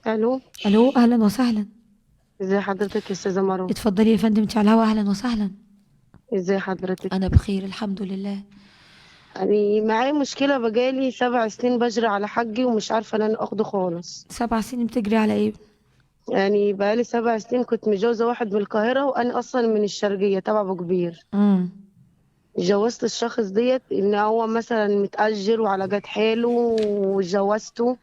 الو. الو، اهلا وسهلا. ازي حضرتك يا استاذه مروه؟ اتفضلي يا فندم، انت على الهوا، اهلا وسهلا. ازي حضرتك؟ انا بخير الحمد لله. يعني معايا مشكله، بقالي 7 سنين بجري على حجي ومش عارفه ان انا اخده خالص. 7 سنين بتجري على ايه؟ يعني بقالي 7 سنين كنت متجوزه واحد من القاهره، وانا اصلا من الشرقيه تبع ابو كبير. امم. اتجوزت الشخص ديت ان هو مثلا متأجر وعلى قد حاله، واتجوزته.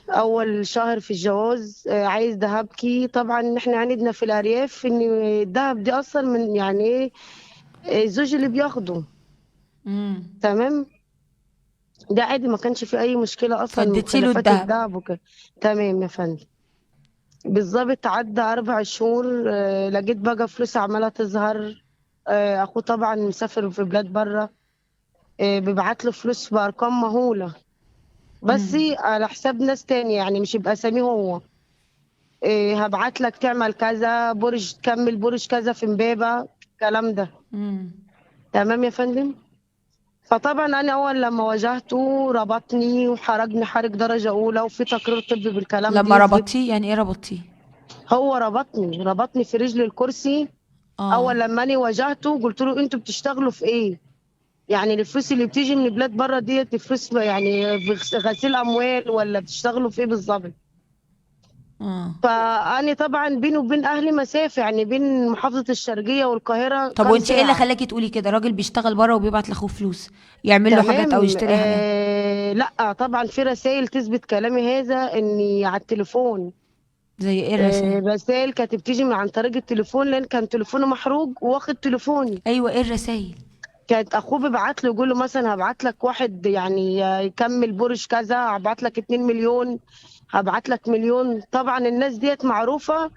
اول شهر في الجواز عايز دهبكي. طبعا احنا عندنا في الارياف ان الدهب دي اصلا من يعني ايه، الزوج اللي بياخده. امم. تمام. ده عادي، ما كانش في اي مشكله اصلا، فاديتي له مخلفات الدهب؟ الدهب وكده. تمام يا فندم. بالظبط عدى 4 شهور، لقيت بقى فلوس عماله تظهر. اخوه طبعا مسافر في بلاد بره، بيبعت له فلوس بارقام مهوله، بس امم. على حساب ناس تاني، يعني مش يبقى اساميه هو. هبعت لك تعمل كذا برج، تكمل برج كذا في امبابه، الكلام ده. امم. تمام يا فندم. فطبعا انا اول لما واجهته ربطني وحرجني حرج درجه اولى، وفي تقرير طبي بالكلام دي لما يثبت. ربطتيه يعني ايه ربطتيه؟ هو ربطني في رجل الكرسي. اه. اول لما انا واجهته قلت له انتوا بتشتغلوا في ايه؟ يعني الفلوس اللي بتيجي من بلاد بره ديت فلوس يعني في غسيل اموال، ولا بتشتغلوا في ايه بالظبط؟ اه. فانا طبعا بيني وبين اهلي مسافه، يعني بين محافظه الشرقيه والقاهره طب كام وانت ايه اللي ساعه. خلاكي تقولي كده؟ راجل بيشتغل بره وبيبعت لاخوه فلوس يعمل له حاجات او تمام. يشتري حاجات. لا طبعا في رسائل تثبت كلامي هذا اني على التليفون. زي ايه الرسائل؟ رسائل كانت بتيجي من عن طريق التليفون، لان كان تليفونه محروق واخد تليفوني. ايوه، ايه الرسائل؟ كانت اخوه بيبعت له يقول له مثلا هبعت لك واحد يعني يكمل برج كذا، هبعت لك 2 مليون، هبعت لك مليون. طبعا الناس ديت معروفه،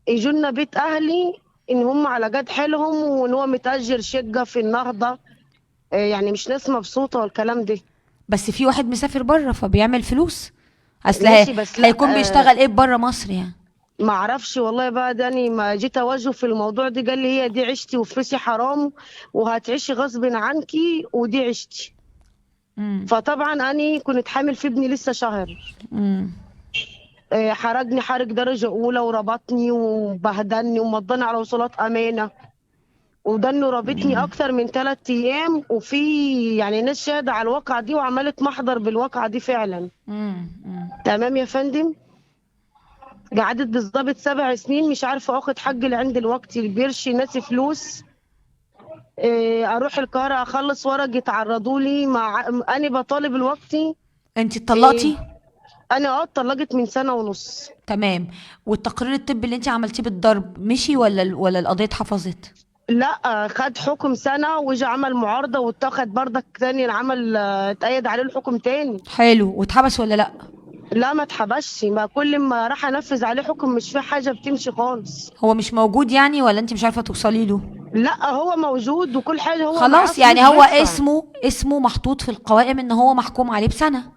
يجوا لنا بيت اهلي ان هم على قد حيلهم، وان هو متأجر شقه في النهضه. يعني مش ناس مبسوطه والكلام ده. بس في واحد مسافر بره فبيعمل فلوس. اصل ماشي بس لا. هيكون بيشتغل ايه بره مصر يعني؟ ما اعرفش والله بقى، داني ما جيت اوجه في الموضوع ده، قال لي هي دي عيشتي وفلوسي حرام، وهتعيشي غصب عنكي، ودي عيشتي. امم. فطبعا اني كنت حامل في ابني لسه شهر. امم. حرجني حرج درجه اولى، وربطني وبهدلني ومضاني على وصولات امانه، وده انه رابطني اكتر من 3 ايام. وفي يعني ناس شاهده على الواقعه دي وعملت محضر بالواقعه دي فعلا. امم. تمام يا فندم. قعدت بالظبط 7 سنين مش عارفه اخد حق اللي عندي الوقت، اللي بيرشي ناسي فلوس. اروح القاهره اخلص ورق يتعرضوا لي مع انا بطالب الوقتي. انت إيه، اتطلقتي؟ انا اتطلقت من سنه ونص. تمام. والتقرير الطبي اللي انت عملتيه بالضرب مشي ولا القضية اتحفظت؟ لا، خد حكم سنه، واجى عمل معارضه واتاخد بردك تاني، العمل اتأيد عليه الحكم تاني. حلو، واتحبس ولا لا؟ لا ما اتحبسش، ما كل ما راح انفذ عليه حكم مش في حاجه بتمشي خالص. هو مش موجود يعني ولا انت مش عارفة توصلي له؟ لا هو موجود وكل حاجه، هو معاه خلاص، فلوس يعني هو بيدفع. اسمه محطوط في القوائم ان هو محكوم عليه بسنة.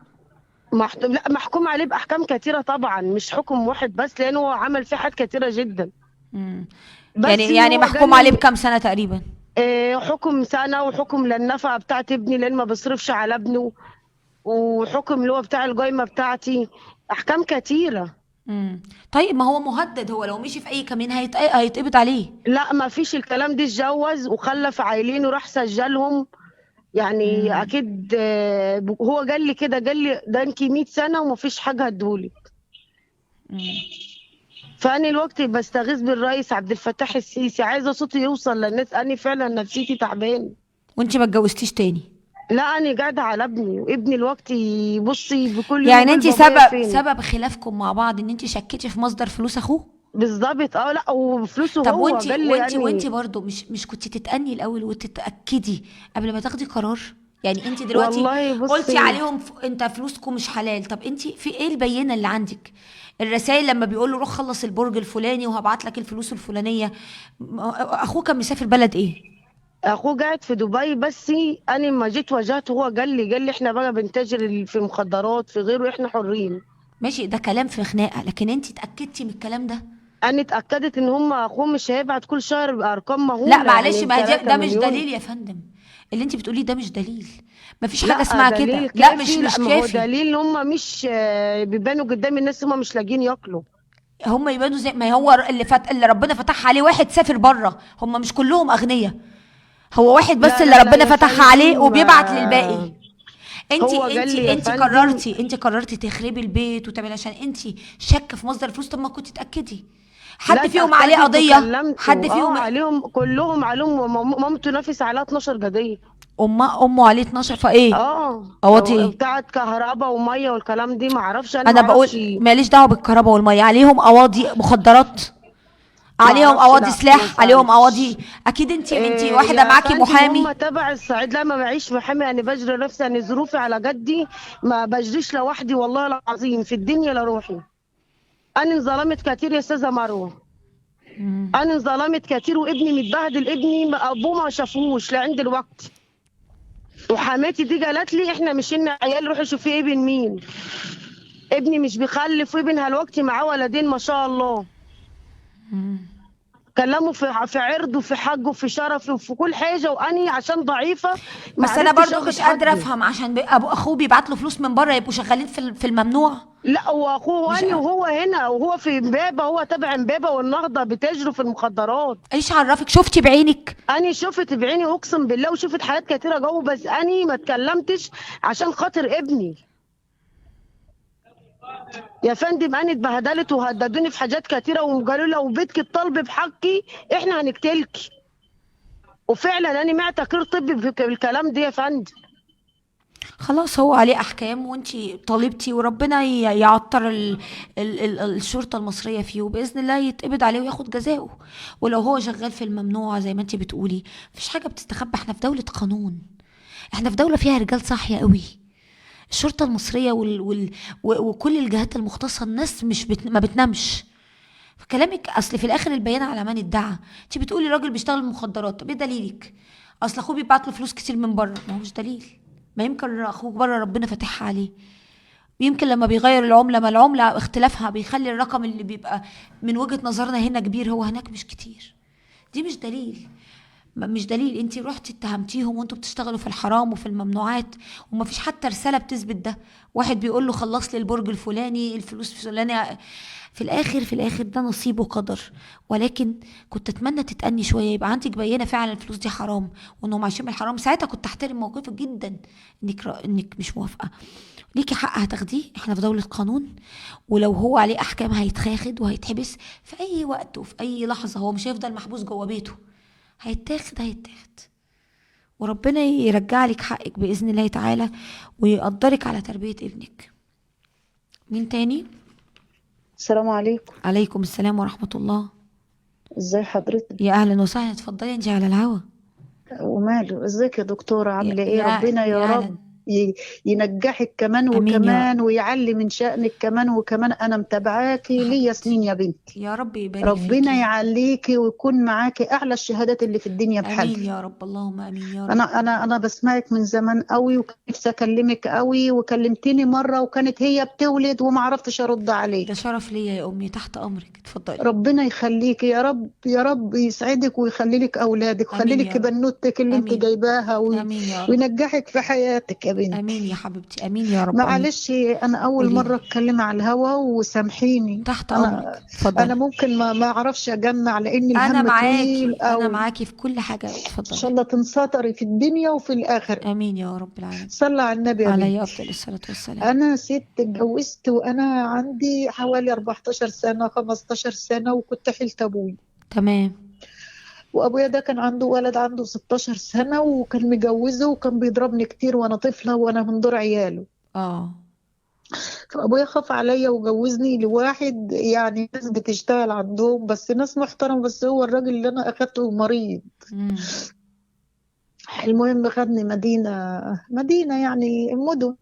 لا محكوم عليه باحكام كتيره طبعا، مش حكم واحد بس، لانه هو عمل فيه حاجات كتيره جدا. امم. بس يعني هو محكوم قال عليه لي بكام سنة تقريبا؟ حكم سنة، وحكم للنفقة بتاعت ابني لأن ما بصرفش على ابنه، وحكم اللي هو بتاع القايمة بتاعتي. أحكام كتيرة. امم. طيب، ما هو مهدد، هو لو مشي في اي كمين هيتقبض عليه. لا ما فيش الكلام ده، اتجوز وخلف عيلين وراح سجلهم. يعني امم. أكيد هو قال لي كده، قال لي ده انتي 100 سنة وما فيش حاجة هتدولي. امم. فأنا الوقت بستغيث بالرئيس عبد الفتاح السيسي، عايزة صوتي يوصل للناس، أنا فعلا نفسيتي تعبان. وانت ما اتجوزتيش تاني؟ لا أنا قاعدة على ابني، وابني الوقت بصي بكل يوم يعني يقول انت بابايا فين. سبب خلافكم مع بعض ان انت شكيتي في مصدر فلوس اخوه؟ بالظبط اه. لا وفلوسه طب هو وانت قال لي وانت وانت يعني. برضه مش كنت تتأني الاول وتتأكدي قبل ما تاخدي قرار؟ يعني انت دلوقتي والله قلتي بصي. عليهم انت فلوسكم مش حلال. طب انت في ايه البينة اللي عندك؟ الرسائل لما بيقول له روح خلص البرج الفلاني وهبعت لك الفلوس الفلانية. اخوه كان مسافر بلد ايه؟ اخوه قاعد في دبي، بس انا لما جيت واجهته هو قال لي احنا بقى بنتاجر في مخدرات في غيره، احنا حرين. ماشي، ده كلام في خناقة، لكن انت اتأكدتي من الكلام ده؟ انا اتاكدت ان هم اخوه مش هيبعت كل شهر بارقام لا مهوله، معلش، يعني ما هي 3 ده مش مليون. دليل يا فندم. اللي انت بتقوليه ده مش دليل، مفيش حاجه لا اسمها كده، دليل لا مش كافي، لا مش ما هو كافي. دليل هم مش بيبانوا قدام الناس هم مش لاقيين ياكلوا. هم يبانوا زي ما هو اللي ربنا فتح عليه واحد سافر بره، هم مش كلهم اغنياء، هو واحد بس لا اللي لا لا ربنا يا فتح عليه فندم، وبيبعت للباقي. انت هو قال انت لي يا انت فندم. قررتي انت قررتي تخربي البيت وتعملي عشان انت شاكه في مصدر الفلوس. طب ما كنت تاكدي. لا حد فيهم عليه اتأكدت قضيه؟ وكلمت حد فيهم؟ عليهم كلهم عليهم، مامته نافس عليها 12 قضية. امه عليه 12 فايه؟ قواضي ايه؟ بتاعت كهرباء ومية والكلام دي، ما اعرفش، انا ما انا بقول اعرفش. ماليش دعوه بالكهرباء والميه، عليهم قواضي مخدرات، ما عليهم اعرفش، قواضي لا ما سلاح، عليهم قواضي. سألتش. اكيد انت إيه واحده يا معاكي فندم، هم محامي. تبع الصعيد، لا ما بعيش محامي، انا بجري نفسي، انا ظروفي على جدي، ما بجريش لوحدي والله العظيم في الدنيا لروحي. انا انظلمت كتير يا استاذه مروه، مم. انا انظلمت كتير، وابني متبهدل، ابني ابوه ما شافوش لعند الوقت. وحماتي دي قالت لي احنا مشينا عيال روحي شوفي ابن مين، ابني مش بيخلف، وابن هالوقت معاه ولدين ما شاء الله. كلموا في عرضه في حقه في شرفه في كل حاجه، واني عشان ضعيفه ما بس انا عرفتش برضو اخد مش قادره حقي. افهم، عشان ابو اخوه بيبعت له فلوس من بره يبقوا شغالين في الممنوع. لا واخوه مش واني وهو هنا وهو في امبابه، هو تبع امبابه والنهضه بتجروا في المخدرات. ايش عرفك شفتي بعينك؟ اني شفت بعيني اقسم بالله، وشفت حاجات كتيره جوه، بس اني ما اتكلمتش عشان خاطر ابني. يا فندم انا اتبهدلت وهددوني في حاجات كتيره، وقالوا لي لو بيتك الطلب بحقي احنا هنقتلك. وفعلا انا معت تقرير طبي بالكلام ده يا فندم. خلاص هو عليه احكام وانتي طالبتي، وربنا يعطر الشرطه المصريه فيه، وباذن الله يتقبض عليه وياخد جزاؤه. ولو هو شغال في الممنوع زي ما انتي بتقولي، مفيش حاجه بتستخبى، احنا في دوله قانون، احنا في دوله فيها رجال صاحيه قوي. الشرطه المصريه وكل الجهات المختصه، الناس مش ما بتنامش. فكلامك اصل في الاخر البيان على من ادعى. انت بتقولي راجل بيشتغل مخدرات، طب ايه دليلك؟ اصل اخوه بيبعت له فلوس كتير من بره، ما هو مش دليل. ما يمكن اخوك بره ربنا فاتحها عليه، ويمكن لما بيغير العمله، ما العمله اختلافها بيخلي الرقم اللي بيبقى من وجهه نظرنا هنا كبير هو هناك مش كتير. دي مش دليل، مش دليل. انت رحتي اتهمتيهم وانتوا بتشتغلوا في الحرام وفي الممنوعات، ومفيش حتى رساله بتثبت ده. واحد بيقول له خلص لي البرج الفلاني، الفلوس الفلانيه. في الاخر ده نصيب وقدر. ولكن كنت اتمنى تتأني شويه، يبقى عندك بينه فعلا الفلوس دي حرام وانهم عايشين بالحرام، ساعتها كنت احترم موقفك جدا. انك مش موافقه، ليكي حق هتاخديه، احنا في دوله قانون. ولو هو عليه احكام هيتاخد وهيتحبس في اي وقت وفي اي لحظه، هو مش هيفضل محبوس جوه بيته، هيتاخد. وربنا يرجع لك حقك بإذن الله تعالى، ويقدرك على تربية ابنك. مين تاني؟ السلام عليكم. عليكم السلام ورحمة الله. ازاي حضرتك؟ يا أهلا وسهلا، اتفضلي انت على الهوا. وماله، ازيك يا دكتورة، عاملة ايه؟ يا ربنا يا أهلا. رب ينجحك كمان أمين يا وكمان، ويعلي من شأنك كمان وكمان. انا متابعاكي ليا حبيبتي، سنين يا بنتي. يا رب يبارك ربنا فيكي. يعليكي ويكون معاكي اعلى الشهادات اللي في الدنيا أمين بحالها. يا رب، اللهم أمين يا رب. انا بسمعك من زمان قوي، وكان نفسي اكلمك قوي، وكلمتني مرة وكانت هي بتولد وما عرفتش ارد ده عليك. شرف ليا يا أمي، تحت أمرك، اتفضلي. ربنا يخليكي يا رب، يا رب يسعدك ويخلي لك اولادك ويخلي أمين يا لك رب. بنوتك اللي انت أمين. جايباها أمين يا رب. وينجحك في حياتك يا بنتي. أمين يا حبيبتي، أمين يا رب، أمين. معلش انا اول قولي مره لي. اتكلم على الهوا وسامحيني. تحت انا أمرك، اتفضلي. ممكن ما اعرفش اجمع لان أنا الهم طويل معاكي، أنا قوي. معاكي في كل حاجة، ان اتفضلي. شاء الله تنسطري في الدنيا وفي الاخره. امين يا رب العالمين. صلى على النبي يا عليه بنتي. افضل الصلاه والسلام. انا ست اتجوزت وانا عندي حوالي 14 سنه 15 سنه، وكنت حيلة ابوي. تمام. وابويا ده كان عنده ولد عنده 16 سنه، وكان مجوزه، وكان بيضربني كتير وانا طفله وانا من دور عياله. اه. فابويا خاف عليا وجوزني لواحد يعني ناس بتشتغل عندهم، بس ناس محترم، بس هو الراجل اللي انا اخدته مريض. امم. المهم خدني مدينة يعني مدن.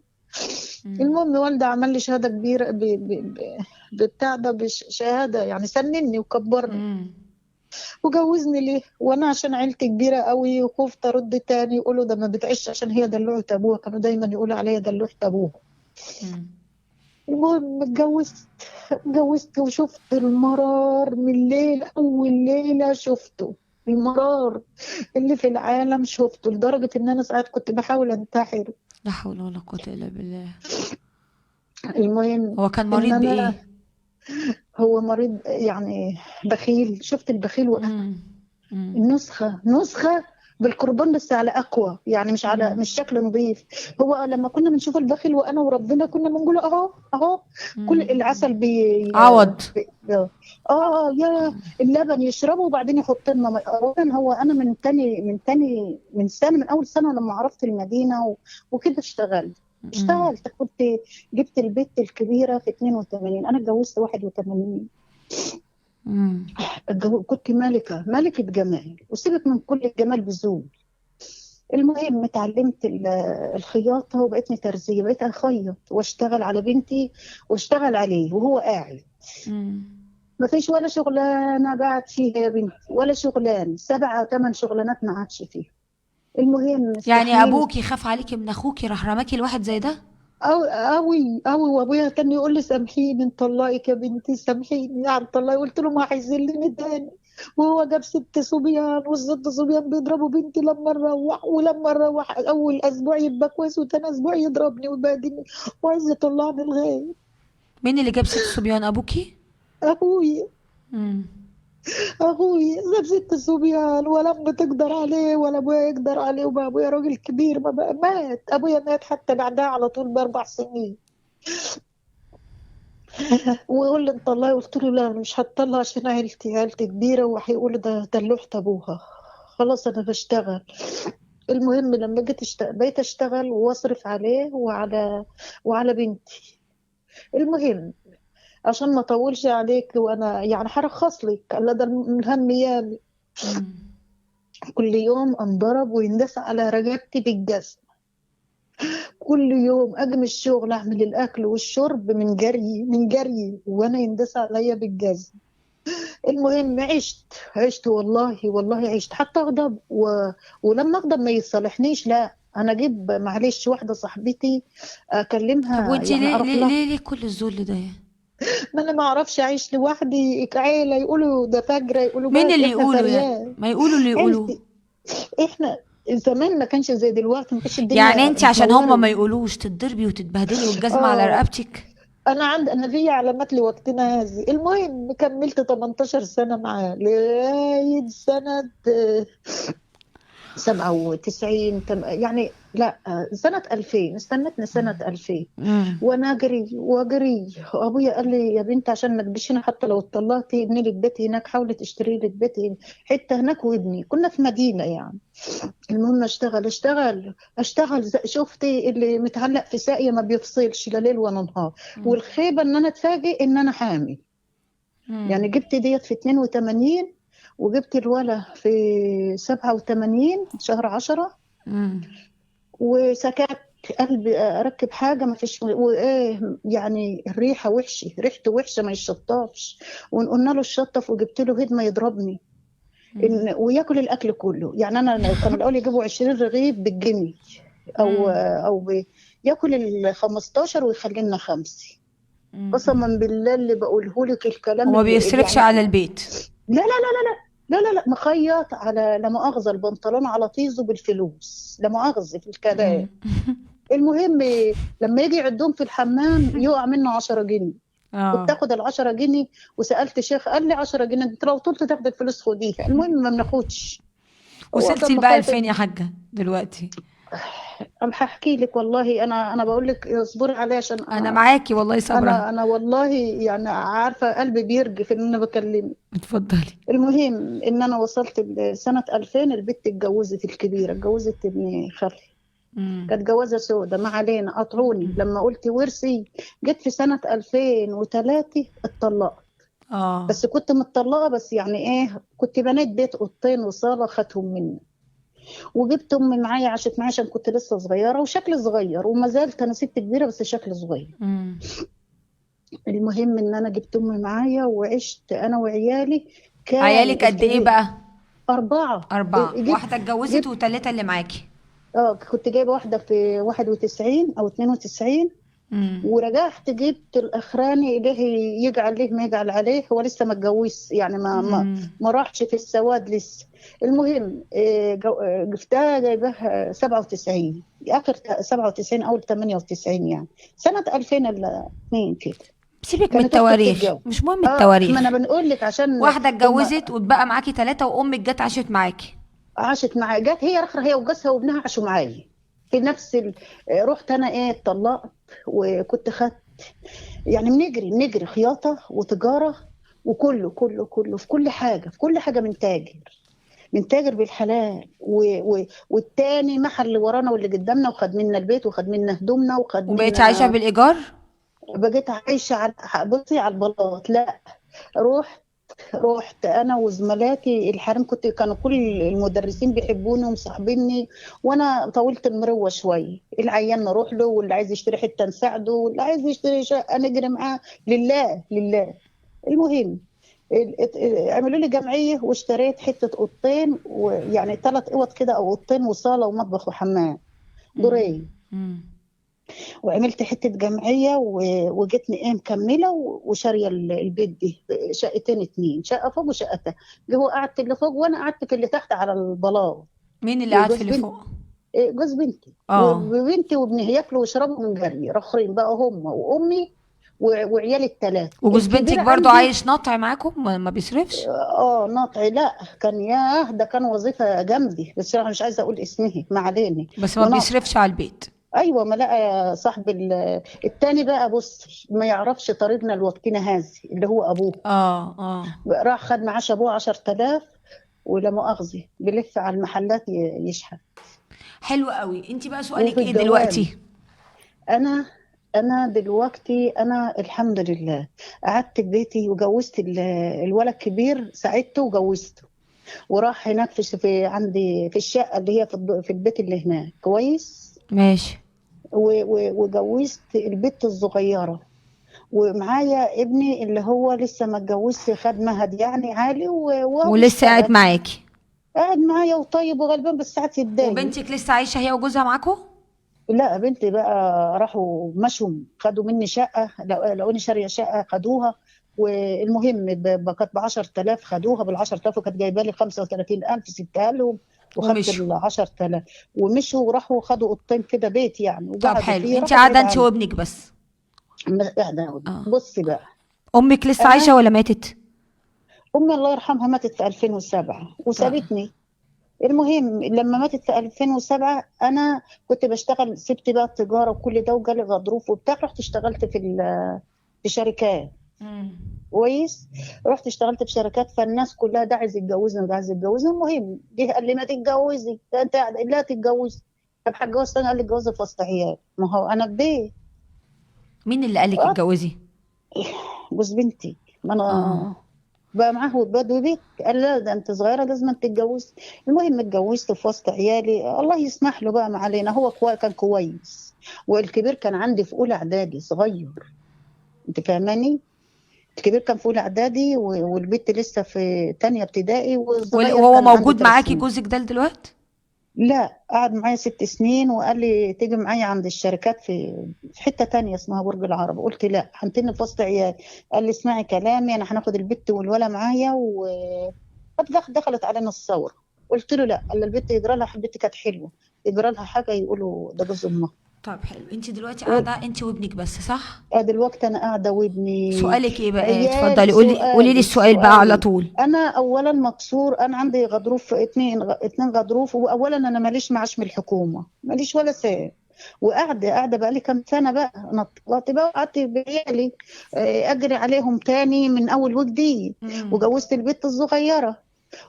المهم والدي عمل لي شهادة كبيرة بتاع ده، بشهادة يعني سنني وكبرني وجوزني ليه. وانا عشان عيلتي كبيرة قوي وخفت ارد تاني يقولوا ده ما بتعيش عشان هي دلوعة ابوها، كانوا دايما يقولوا عليا دلوعة ابوها. المهم اتجوزت وشفت المرار من الليل، أول ليلة شفته. المرار اللي في العالم شفته، لدرجة ان انا ساعات كنت بحاول انتحر. لا حول ولا قوة الا بالله. المهم هو كان ان مريض انا، بايه؟ هو مريض يعني بخيل، شفت البخيل وانا امم. امم. نسخة بالقربان، بس على أقوى، يعني مش على، مش شكل نظيف. هو لما كنا بنشوف البخيل وأنا وربنا كنا بنقول أهو أهو، كل العسل عوض. بي... يا اللبن يشربه وبعدين يحط لنا أولا. هو أنا من سنة، من أول سنة لما عرفت المدينة وكده اشتغلت كنت جبت البيت الكبيرة في 82، أنا اتجوزت 81. امم. كنت ملكة جمال، وسيبك من كل الجمال بزول. المهم اتعلمت الخياطة وبقيتني ترزية، بقيت أخيط واشتغل على بنتي واشتغل عليه وهو قاعد. ما فيش ولا شغلانة قاعد فيها يا بنتي، ولا شغلانة، 7 8 شغلانات ما عادش فيها. المهم يعني استحملت. ابوكي خاف عليكي من اخوكي راح رماكي لواحد زي ده؟ أوي وأبويا كان يقول لي سامحيني نطلقك يا بنتي، سامحيني يعني طلقي. قلت له ما هيذلني تاني. وهو جاب 6 صبيان، وال6 صبيان بيضربوا بنتي لما نروح، ولما نروح أول أسبوع يبقى كويس وتاني أسبوع يضربني ويبهدلني وعايز يطلعني الغاية. مين اللي جاب 6 صبيان، ابوكي؟ أخوي امم. أخوي جاب 6 صبيان، ولا أمي تقدر عليه ولا أبويا يقدر عليه، وبقى أبويا راجل كبير، ما بقى مات. أبويا مات حتى بعدها على طول ب4 سنين. ويقول لي نطلعي، قلت له لا، أنا مش هتطلع عشان عيلتي كبيرة، وهيقول ده دلوحت ابوها. خلاص انا بشتغل. المهم لما بقيت اشتغل واصرف عليه وعلى بنتي. المهم عشان ما اطولش عليك، وانا يعني هرخص لك، لا ده الهم يامي. كل يوم انضرب ويندس على رقبتي بالجزم. كل يوم اجي من الشغل اعمل الاكل والشرب من جري وانا يندس عليا بالجزم. المهم عشت والله عشت حتى اغضب ولما اغضب ما يصالحنيش، لا انا اجيب معلش واحده صاحبتي طب اكلمها، وانتي يعني ليه اروح ليه لها. ليه, ليه كل الذل ده يعني؟ ما انا ما اعرفش اعيش لوحدي، عيله يقولوا ده فجره، يقولوا مين بس اللي احنا يقولوا يعني؟ فريان. ما يقولوا اللي يقولوا. عيلتي احنا زمان ما كانش زي دلوقتي، ما كانش يعني الدنيا انتي عشان هما متنوره. ما يقولوش تتضربي وتتبهدلي والجزمة على اه رقبتك؟ انا في علامات لوقتنا هذه. المهم كملت 18 سنه معاه لغايه سنه 97 يعني لا سنة 2000، استنتني سنة 2000. امم. وانا اجري ابويا قال لي يا بنت عشان ما تجيش هنا، حتى لو اتطلقتي ابني لك بيت هناك، حاولي تشتري لك بيت حتة هناك وابني. كنا في مدينة يعني. المهم اشتغل شفتي اللي متعلق في ساقية ما بيفصلش لا ليل ولا نهار. والخيبة ان انا اتفاجئ ان انا حامل. يعني جبت ديت في 82، وجبت الولا في 87 شهر 10. وسكت قلبي اركب حاجه ما فيش، وايه يعني الريحه ريحته وحشه ما يشطفش. وان قلنا له الشطف وجبت له هدمه يضربني. وياكل الاكل كله. يعني انا كانوا الاول يجيبوا 20 رغيف بالجنيه، ياكل ال 15 ويخلي لنا 5. قسما بالله اللي بقوله لك الكلام وما اللي بيصرفش يعني. على البيت؟ لا لا لا لا لا مخيط على لا مؤاخذة البنطلون على طيزه بالفلوس، لا مؤاخذة في الكلام. المهم لما يجي يعدهم في الحمام يقع منه 10 جنيه. كنت اه. اخد ال10 جنيه، وسألت شيخ قال لي 10 جنيه انت لو طلت تاخد الفلوس خديها. المهم ما بناخدش. هو وصلتي كان بقى مخيط. لفين يا حاجة دلوقتي؟ أم هحكي لك والله. انا بقول لك اصبري عليا عشان انا معاكي والله صبرا. انا والله يعني عارفه قلبي بيرجف ان انا بكلمك. اتفضلي. المهم ان انا وصلت سنه 2000، البت اتجوزت الكبيره، اتجوزت ابن خالي. كانت جوازه سودة، ما علينا، قطعوني لما قلت ورثي. جيت في سنه 2003 اتطلقت. اه. بس كنت متطلقه، بس يعني ايه، كنت بنيت بيت اوضتين وصاله خدهم مني. وجبت امي معايا عاشت معايا عشان كنت لسه صغيره وشكلي صغير، وما زالت انا ست كبيره بس شكلي صغير. المهم ان انا جبت امي معايا وعشت انا وعيالي. كان عيالك قد ايه الكبير بقى؟ 4. 4، جبت واحدة اتجوزت جبت وتلاتة اللي معاكي. كنت جايبه واحده في 91 او 92. ورجعت جبت الاخراني اللي يجعل ليه ما يجعل عليه. هو لسه ما اتجوزش يعني، ما راحش في السواد لسه. المهم جبتها جايبها 97 اخر 97 اول 98 يعني سنه 2002 كده. سيبك من كانت اختي التواريخ، بتتجوز. مش مهم ما التواريخ. انا بنقول لك عشان واحده هم اتجوزت واتبقى معاكي 3 وامك جت عاشت معاكي. عاشت معايا، جت هي اخر هي وجوزها وابنها عاشوا معايا في نفس رحت انا اتطلقت، وكنت خدت يعني بنجري خياطه وتجاره وكله كله كله في كل حاجه في كل حاجه من تاجر بالحلال والتاني محل اللي ورانا واللي قدامنا، وخد منا البيت وخد منا هدومنا وخد وبقيتي عايشه منا. بالايجار؟ بقيت عايشه على بصي على البلاط. لا، رحت انا وزملاتي الحريم، كانوا كل المدرسين بيحبوني ومصاحبيني، وانا طولت المروه شويه. العيان نروح له، واللي عايز يشتري حته نساعده، واللي عايز يشتري شقه نجري معاه. لله لله. المهم عملوا لي جمعيه واشتريت حته اوضتين، ويعني 3 اوض كده او اوضتين وصاله ومطبخ وحمام دورين. وعملت حته جمعيه وجتني مكمله وشاريه البيت دي شقتين 2، شقه فوق وشقه تحت. اللي هو قعدت اللي فوق وانا قعدت في اللي تحت على البلاط. مين اللي قاعد في اللي فوق؟ جوز بنتي. وبنتي وابني ياكلوا ويشربوا من جري رخرين بقى، هم وامي وعيالي ال3. وجوز بنتك برضو عايش ناطع معاكم ما بيصرفش؟ ناطع. لا كان ده كان وظيفه جنبي، بس انا مش عايزه اقول اسمه، ما علينا. بس ما بيصرفش على البيت. ايوه، ما لقى صاحب التاني بقى. بص، ما يعرفش طريقنا لوقتنا هذا اللي هو ابوه. راح خد معاش ابوه 10,000 ولا مؤاخذه بيلف على المحلات يشحن. حلو قوي. انت بقى سؤالك ايه دلوقتي؟ انا دلوقتي انا الحمد لله قعدت في بيتي وجوزت الولد الكبير، ساعدته وجوزته، وراح هناك في عندي في الشقه اللي هي في البيت اللي هناك كويس. ماشي. وجوزت البنت الصغيره، ومعايا ابني اللي هو لسه ما اتجوزش، خد مهد يعني عالي ولسه قاعد معاكي؟ قاعد معايا وطيب وغلبان، بس ساعات يتضايق. وبنتك لسه عايشه هي وجوزها معاكم؟ لا، بنتي بقى راحوا مشوا، خدوا مني شقه، لقوني شاريه شقه خدوها. والمهم كانت ب 10,000 خدوها بال 10,000، وكانت جايبه لي 35,000 سبتها لهم وخدت ال 10,000 ومشوا وراحوا خدوا اوضتين كده بيت يعني. طب حلو. انت قاعده انت وابنك بس؟ قاعده. بصي بقى، امك لسه عايشه ولا ماتت؟ امي الله يرحمها ماتت في 2007 وسابتني. المهم لما ماتت في 2007 انا كنت بشتغل، سبت بقى التجاره وكل ده وجالي غضروف وبتاع، رحت اشتغلت في شركات. كويس. رحت اشتغلت في شركات، فالناس كلها ده عايز يتجوزني وده عايز يتجوزني. المهم جه قال لي ما تتجوزي، انت لا تتجوزي. طب هتجوز تاني؟ قال لي اتجوزي في وسط عيال. ما هو انا ببيت. مين اللي قال لك اتجوزي؟ جوز بنتي. ما انا بقى معاه بدوي بيت، قال لا ده انت صغيره لازم تتجوزي. المهم اتجوزت في وسط عيالي، الله يسمح له بقى ما علينا. هو كان كويس، والكبير كان عندي في اولى اعدادي صغير، انت فاهماني؟ الكبير كان في اولى اعدادي والبنت لسه في تانية ابتدائي، والصغير وهو كان موجود معاكي جوزك ده دلوقتي؟ لا، قعد معايا 6 سنين وقال لي تيجي معايا عند الشركات في حته تانية اسمها برج العرب. قلت لا، هنتني في وسط عيال. قال لي اسمعي كلامي، انا هناخد البت والولا معايا. دخلت علينا الثوره. قلت له لا. قال البت يجرى لها، البت كانت حلوه، يجرى لها حاجه يقولوا ده جوز امها. طب حلو. انت دلوقتي قاعده انت وابنك بس صح؟ دلوقتي انا قاعده وابني. سؤالك ايه بقى؟ اتفضلي قولي لي السؤال بقى على طول. انا اولا مكسور، انا عندي غضروف 2 غضروف. واولا انا ماليش معاش من الحكومه، ماليش ولا سنه، وقاعده بقى لي كام سنه بقى. انا طلعت بقى وقعدت بعيالي اجري عليهم تاني من اول وجديد، وجوزت البنت الصغيره.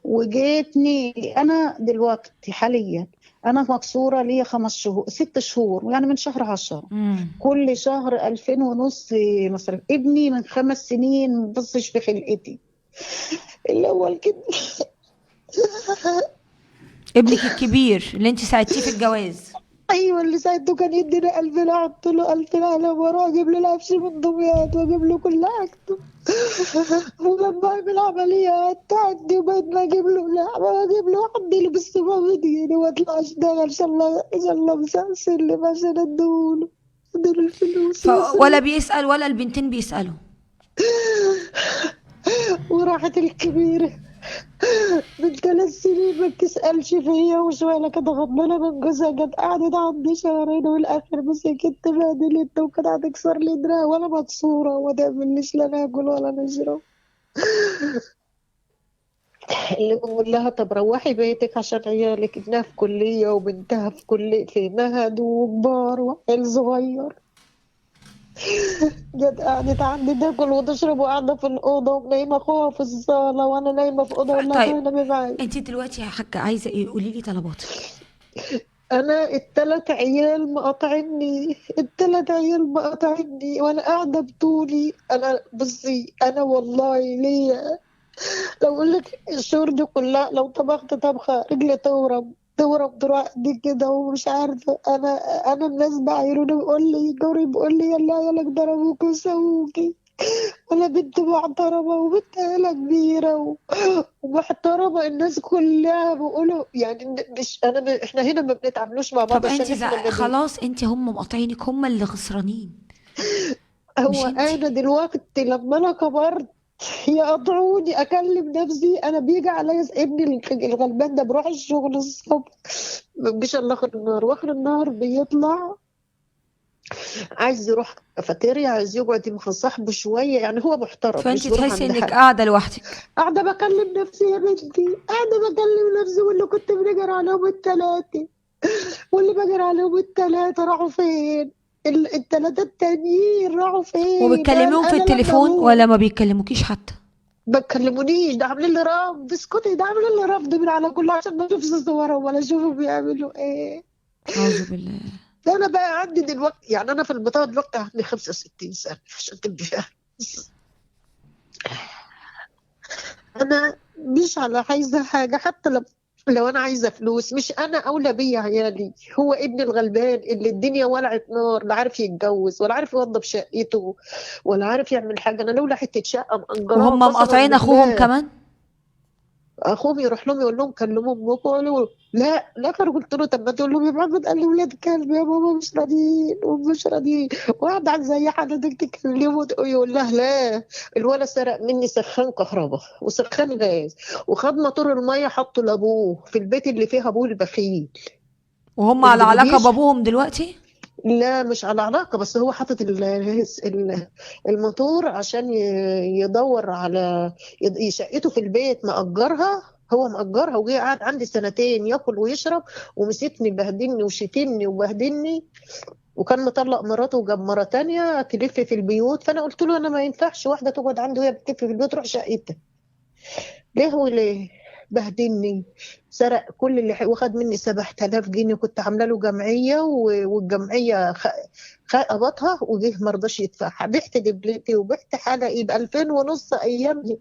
وجيتني انا دلوقتي حاليا انا مكسوره ليا 6 شهور يعني من شهر 10. كل شهر 2,500 مصرف. ابني من 5 سنين ما بصش في خلقتي الاول كده. ابنك الكبير اللي انت ساعدتيه في الجواز؟ ايوه، اللي ساعدته كان يديني 2000، احط له 2000 على وراه، اجيب له العفش من دمياط واجيب له كل حاجته. ولما اعمل عمليه تعدي وبعد ما اجيب له لعبه واجيب له حد يلبس 700 جنيه واطلع اشتغل ان شاء الله مسلسل لي عشان اديهوله. قدر الفلوس ولا بيسأل ولا البنتين بيسألوا؟ وراحت الكبيرة من 3 سنين ما بتسألش فيا، وشوية كده غضبانة من جوزها، جت قعدت عندي شهرين، والآخر مسكت بهدلتني وكانت هتكسر لي دراعي، ولا مكسورة وما تعمليش لا ناكل ولا نشرب. اللي بقول لها طب روحي بيتك عشان عيالك، ابنها في كلية وبنتها في كلية في مهد وكبار وعيل صغير. جت قعدت عندي تاكل وتشرب وقاعدة في الأوضة، ونايمة أخوها في الصالة وأنا نايمة في أوضة. أقول لها طيب تعالي نامي معايا. انت دلوقتي يا حاجة عايزة ايه؟ قولي لي طلباتك. أنا ال3 عيال مقاطعني، ال3 عيال مقاطعني وأنا قاعدة بطولي. أنا بصي أنا والله ليا لو أقول لك الشهور دي كلها لو طبخت طبخة رجلي تورم تروح دي كده، ومش عارفة. أنا الناس بعيروني بيقول لي جوري بيقول لي يلا عيالك ضربوك وسووكي. أنا بنت محترمة وبنت عيلة كبيرة ومحترمة، الناس كلها بيقولوا يعني مش أنا إحنا هنا ما بنتعاملوش مع طب بعض عشان انت إحنا خلاص انت هم مقاطعينك، هم اللي خسرانين هو مش انت. أنا دلوقتي لما أنا كبرت يقطعوني أكلم نفسي. أنا بيجي عليا ابني الغلبان ده بروح الشغل الصبح ما بيجيش إلا آخر النهار، وآخر النهار بيطلع عايز يروح كافيتيريا، عايز يقعد مع صاحبه شوية، يعني هو محترم فانت مش بيروح تحسي عند انك حد. قاعدة لوحدك. قاعدة بكلم نفسي يا بنتي، قاعدة بكلم نفسي، واللي كنت بنجر عليهم ال3 واللي بجر عليهم ال3 راحوا فين؟ ال3 التانيين راحوا فين؟ وبتكلميهم في أنا لما التليفون أموت ولا ما بيكلموكيش حتى؟ ما تكلمونيش، ده عاملين لي رفض. اسكتي، ده عاملين لي رفض من على كله عشان ما اشوفش صورهم ولا اشوفهم بيعملوا ايه. اعوذ بالله. ده انا بقى عندي دلوقتي، يعني انا في البطاقه دلوقتي عندي 65 سنه عشان تبقي فاهم. انا مش على عايزه حاجه، حتى لو انا عايزه فلوس مش انا اولى بيا عيالي. هو ابني الغلبان اللي الدنيا ولعت نار، لا عارف يتجوز ولا عارف يوضب شقته ولا عارف يعمل حاجه. انا لولا حته شقه مأجراها وهم قسما مقاطعين اخوهم بالله كمان؟ اخوهم يروح لهم يقول لهم كلموا امكم، قالوا لا لا. كانوا قلت له طب ما تقول لهم يا محمد، قال لي ولاد كلب يا ماما مش راضيين ومش راضيين. واحد عن زي حضرتك تكلمه يقول لها لا. الولد سرق مني سخان كهرباء وسخان غاز، وخد موتور الميه حطه لابوه في البيت اللي فيه ابوه البخيل وهم على اللي ما علاقة بيش. بابوهم دلوقتي؟ لا مش على علاقة، بس هو حاطط الموتور عشان يدور على شقته في البيت مأجرها. هو مأجرها وجه قعد عندي 2 ياكل ويشرب، ومسكني بهدلني وشتمني وبهدلني، وكان مطلق مراته وجاب مرة تانية تلف في البيوت. فأنا قلت له أنا ما ينفعش واحدة تقعد عنده وهي بتلف في البيوت، روح شقتها. ليه وليه؟ بهدلني، سرق كل اللي واخد مني 7000 جنيه. كنت عامله له جمعيه والجمعيه قبضها وجه ما رضاش يدفعها. بعت دبلتي وبعت حلقي ب2500 ايامها.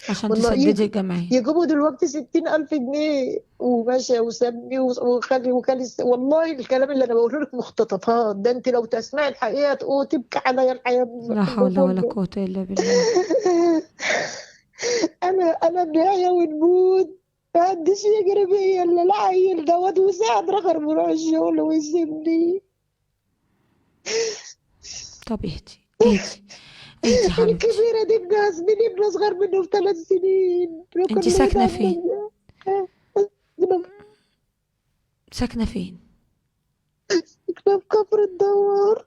عشان تسددي الجمعية. يجيبوا دلوقتي 60,000 جنيه وماشي وسابني وخلي والله الكلام اللي انا بقوله لك مختطفات. ده انت لو تسمعي الحقيقه تقول تبكي عليا الحياه لا حول ولا كله. قوة الا بالله. انا بنعيا ونموت، محدش يجري بيا الا العيل دوت، وساعد رخر بروح الشغل ويسيبني. طب اهدي اهدي حبيبتي. الكبيرة دي ابنها زميلي، ابن اصغر منه ب3 سنين. انت ساكنة فين؟ ساكنة فين؟ ساكنة في كفر الدوار.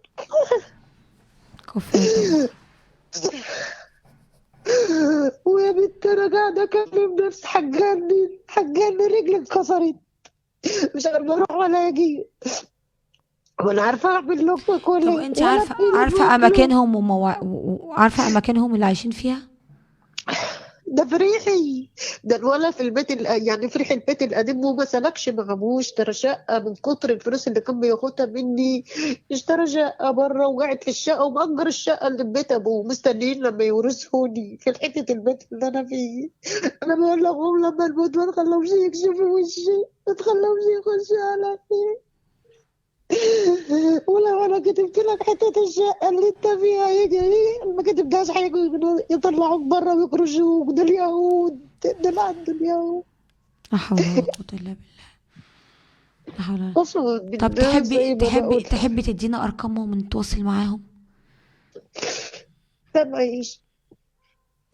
كفر الدوار. ويا بنت انا قاعدة اكلم نفسي، حجاني رجلي اتكسرت، مش عارفة اروح ولا اجي، وانا عارفة اعمل لكم طب ولا انت ولا عارفة اماكنهم وعارفة اماكنهم اللي عايشين فيها؟ ده فريحي، ده الولد في البيت يعني فريحي البيت القديم وما سلكش ما غابوش. اشترى شقة من كتر الفلوس اللي كان بياخدها مني، اشترى شقة بره وقعد في الشقة ومأجر الشقة اللي في بيت أبوه، مستنيين لما يورثوني في حتة البيت اللي أنا فيه. أنا بقول لهم لما الموت ما تخلوش يكشفوا وشي، ما تخلوش يخشوا على فيه. ولو انا كتبت لك حته الشقه اللي انت فيها يجي ما كتبتهاش هيجوا يطلعوك بره ويخرجوك. ده اليهود، ده عند اليهود. لا حول ولا قوة الا بالله. لا حول ولا- اصلا طب ده زي ما بقول تحبي تدينا ارقامهم ونتواصل معاهم؟ ده معيش.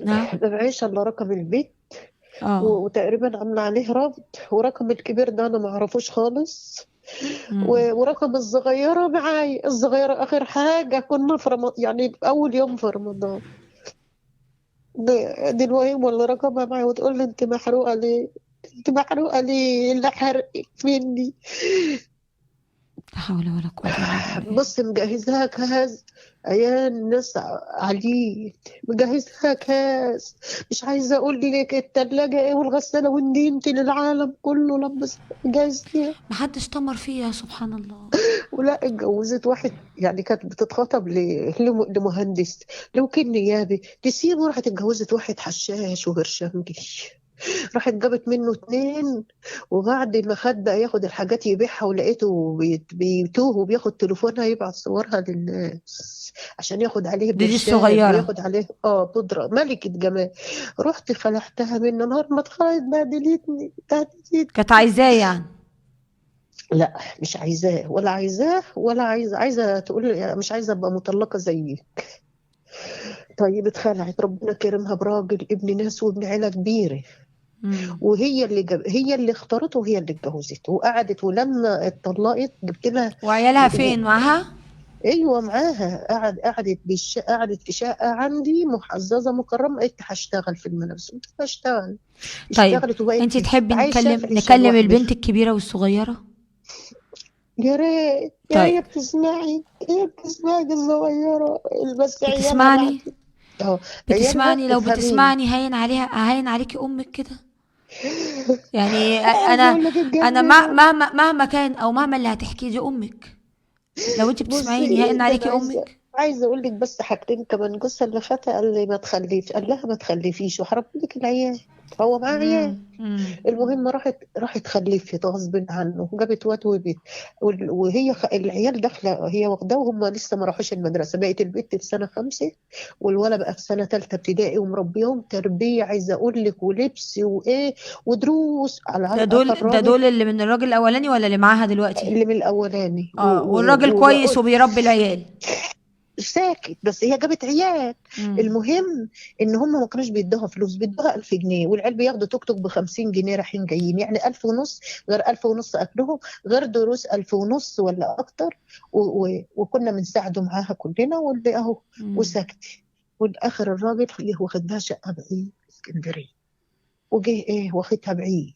نعم. ده معيش الا رقم البيت اه. وتقريبا عامله عليه رابط، ورقم الكبير ده انا ما اعرفوش خالص. امم. ورقم الصغيره معايا، الصغيره اخر حاجه كنا في رمضان، يعني في اول يوم في رمضان. دلوقتي ولا رقمها معايا وتقول لي انت محروقه ليه؟ انت محروقه ليه اللي حرقك مني؟ لا حول ولا قوة الا بالله. بص مجهزها كاس، عيال ناس عليه، مجهزها كاس. مش عايزة أقول لك التلاجة إيه والغسالة والنيمتي للعالم كله لبس جاهز ليها. محدش تمر فيها سبحان الله. ولا اتجوزت واحد يعني كانت بتتخطب لمهندس، لو كان نيابي تسيبه، راحت اتجوزت واحد حشاش وهرشنجي، راحت جابت منه اتنين. وبعد ما خد بقى ياخد الحاجات يبيعها، ولقيته بيتوه وبياخد تليفونها يبعت صورها للناس عشان ياخد عليه دي برشام الصغيرة. وياخد عليه بودرة ملكة جمال. رحت خلعتها منه، نهار ما اتخرجت بهدلتني بهدلتني. كانت عايزاه يعني؟ لا مش عايزاه ولا عايزاه ولا عايزة تقول مش عايزة ابقى مطلقة زيي. طيب اتخلعت، ربنا كرمها براجل ابن ناس وابن عيلة كبيرة، امم. وهي اللي هي اللي اختارته وهي اللي اتجوزته وقعدت، ولما اتطلقت جبت لها. وعيالها فين معاها؟ ايوه معاها، قعدت في شقه عندي محززه مكرمه، قلت هشتغل في الملابس، قلت هشتغل. طيب اشتغلت وبقت انتي تحبي عايشه في عيشه نكلم لوحدها. البنت الكبيرة والصغيرة؟ يا ريت يا طيب هي بتسمعي، هي بتسمعي الصغيره، بس عيالها بتسمعني؟ بعد. اه عيالها لو افهميني. بتسمعني هين عليها، هين عليكي امك كده. يعني عايزه انا اقول لك انا اتجننوا. مهما كان او مهما اللي هتحكيه دي امك. لو انت بتسمعيني بصي هين ده انا عليكي عايزه امك. اقول لك بس حاجتين كمان. جوزها اللي فات قال لي ما تخليش، قال لها ما تخلفيش وحرام لك العيال، هو معاه عيال. امم. المهم راحت خلفت غصب عنه، جابت واد وبيت. وهي العيال داخله هي واخداه وهم لسه ما راحوش المدرسه، بقت البنت في سنه 5 والولد بقى في سنه 3 ابتدائي، ومربيهم تربيه عايزه اقول لك، ولبس وايه ودروس على اخر ده راجل. دول اللي من الراجل الاولاني ولا اللي معاها دلوقتي؟ اللي من الاولاني اه، والراجل كويس وبقول وبيربي العيال. ساكت، بس هي جابت عيال. امم. المهم ان هم ما كانوش بيدوها فلوس، بيدوها 1000 جنيه، والعيال بياخدوا توك توك ب 50 جنيه رايحين جايين، يعني 1000 ونص، غير 1000 ونص اكلهم، غير دروس 1000 ونص ولا اكتر. وكنا بنساعده معاها كلنا، واللي اهو امم. وسكت. والاخر الراجل جه واخد لها شقه بعيد في اسكندريه، وجه ايه واخدها بعيد،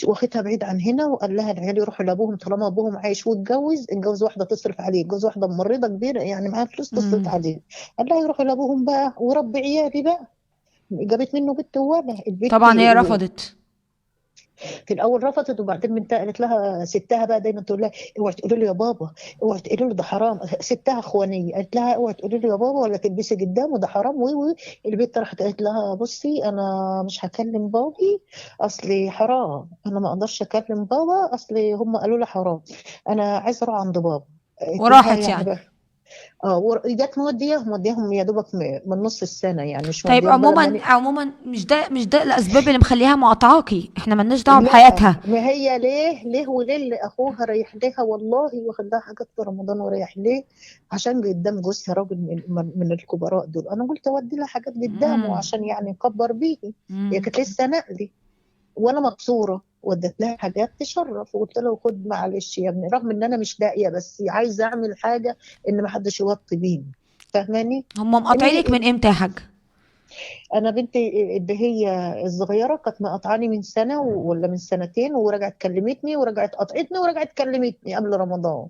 واخدها بعيد عن هنا، وقال لها العيال يروحوا لابوهم طالما ابوهم عايش، اتجوز واحده تصرف عليه، اتجوز واحده ممرضه كبيره يعني معاها فلوس تصرف امم. عليه. قال لها يروحوا لابوهم بقى وربي عيالي بقى. جابت منه بنت وولد البنت. طبعا هي رفضت. في الاول رفضت، وبعدين بنتها قالت لها، ستها بقى دايما تقول لها اوعي تقولي له يا بابا، اوعي تقولي له ده حرام. ستها اخوانيه قالت لها اوعي تقولي له يا بابا ولا تلبسي قدامه ده حرام وي. البنت راحت قالت لها بصي انا مش هكلم بابي، اصلي حرام، انا ما اقدرش اكلم بابا، اصلي هم قالوا لي حرام، انا عايزه اروح عند بابا. قلت لها وراحت يعني يعني. بقى. جت مودياهم يا دوبك من نص السنه، يعني مش طيب مودياهم بقى لما. عموما مش ده الاسباب اللي مخليها معطاكي، احنا ملناش دعوه لا بحياتها. ما هي ليه وليه اللي اخوها ريح لها، والله واخد لها حاجات في رمضان وريح ليه، عشان قدام جوزها راجل من الكبراء دول، انا قلت اودي لها حاجات قدامه امم. عشان يعني نكبر بيه. هي امم. كانت لسه نقلي وانا مبصوره، ودت لها حاجات تشرف، وقلت له خد معلش يا ابني، رغم ان انا مش لاقيه بس عايزه اعمل حاجه ان ما حدش يوطي بيني، فاهماني. هم مقاطعينك من امتى يا حاج؟ انا بنتي اللي هي الصغيره كانت مقاطعاني من سنه ولا من سنتين، ورجعت كلمتني ورجعت قطعتني ورجعت كلمتني قبل رمضان،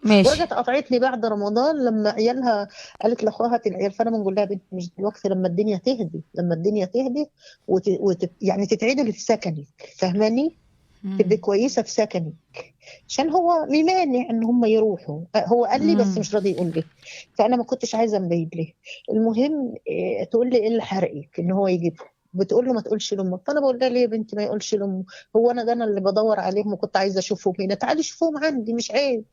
ماشي. ورجعت قطعتني بعد رمضان لما عيالها قالت لاخوها هات العيال، فانا بنقول لها بنت مش دلوقتي، لما الدنيا تهدي، لما الدنيا تهدي يعني تتعدل في سكنك، فاهماني، تبقي امم. كويسه في سكنك، عشان هو ممانع ان هم يروحوا، هو قال لي بس امم. مش راضي يقول لي، فانا ما كنتش عايزه امبيد ليه. المهم تقول لي ايه اللي حرقك ان هو يجيبهم، بتقول له ما تقولش لامك، فانا بقول لها ليه يا بنتي ما يقولش لامه، هو انا ده انا اللي بدور عليهم وكنت عايزه اشوفهم هنا، تعالي شوفوهم عندي مش عيب.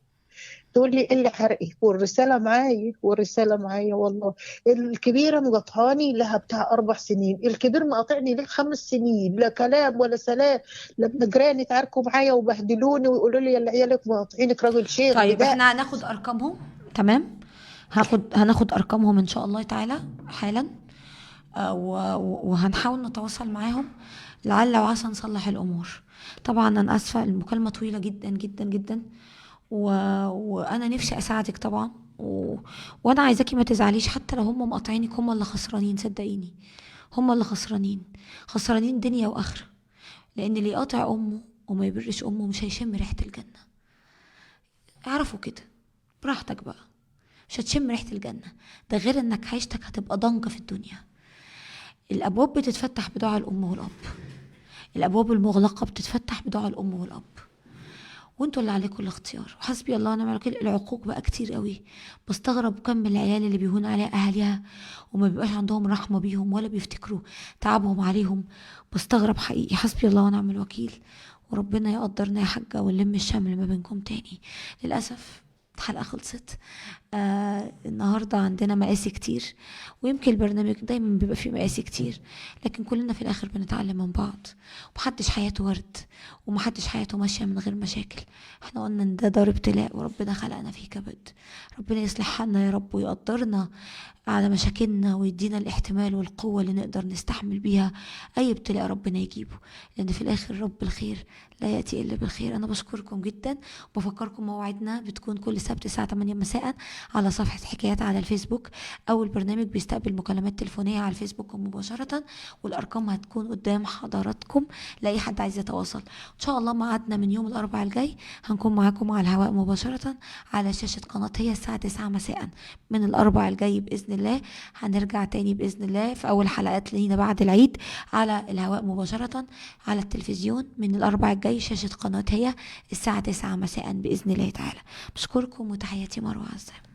تقول لي اللي حرقي، والرسالة معايا، والرسالة معايا والله. الكبيرة مقطعاني لها بتاع 4 سنين، الكبير مقاطعني ليه 5 سنين، لا كلام ولا سلام. لما جيراني اتعاركوا معايا وبهدلوني ويقولوا لي يلا عيالك مقاطعينك راجل شيخ طيب بداء. احنا هناخد ارقامهم، تمام؟ هناخد ارقامهم ان شاء الله تعالى حالا. وهنحاول نتواصل معاهم لعل وعسى نصلح الامور. طبعا انا اسفه، المكالمه طويله جدا جدا جدا، وانا نفسي اساعدك طبعا، وانا عايزاكي ما تزعليش، حتى لو هم مقاطعينك هم اللي خسرانين، صدقيني هم اللي خسرانين، خسرانين دنيا واخره. لان اللي يقاطع امه وما يبرش امه مش هيشم ريحه الجنه. اعرفوا كده، براحتك بقى، مش هتشم ريحه الجنه. ده غير انك عيشتك هتبقى ضنكه في الدنيا. الابواب بتتفتح بدعاء الام والاب، الابواب المغلقه بتتفتح بدعاء الام والاب، وانتوا اللي عليكم الاختيار. وحسبي الله ونعم الوكيل. العقوق بقى كتير قوي، بستغرب كم من العيال اللي بيهون عليها اهاليها وما بيبقاش عندهم رحمه بيهم ولا بيفتكروا تعبهم عليهم. بستغرب حقيقي. حسبي الله ونعم الوكيل، وربنا يقدرنا يا حاجه ونلم الشمل ما بينكم تاني. للاسف الحلقه خلصت. النهارده عندنا مقاسي كتير، ويمكن البرنامج دايما بيبقى فيه مقاسي كتير، لكن كلنا في الاخر بنتعلم من بعض. ومحدش حياته ورد، ومحدش حياته ماشيه من غير مشاكل. احنا قلنا ان ده دار ابتلاء، وربنا خلقنا فيه كبد. ربنا يصلح حالنا يا رب، ويقدرنا على مشاكلنا، ويدينا الاحتمال والقوه اللي نقدر نستحمل بيها اي ابتلاء ربنا يجيبه، لان في الاخر رب الخير لا ياتي الا بالخير. انا بشكركم جدا، وبفكركم موعدنا بتكون كل سبت الساعه 8 مساء على صفحة حكايات على الفيسبوك، أو البرنامج بيستقبل مكالمات تليفونية على الفيسبوك مباشرة، والأرقام هتكون قدام حضراتكم لأي حد عايز يتواصل. إن شاء الله ميعادنا من يوم الأربعاء الجاي، هنكون معاكم على الهواء مباشرة على شاشة قناة هي الساعة 9 مساء. من الأربعاء الجاي بإذن الله هنرجع تاني بإذن الله في أول حلقات لينا بعد العيد على الهواء مباشرة على التلفزيون. من الأربعاء الجاي شاشة قناة هي الساعة 9 مساء بإذن الله تعالى. بشكركم، وتحياتي مروة عزام.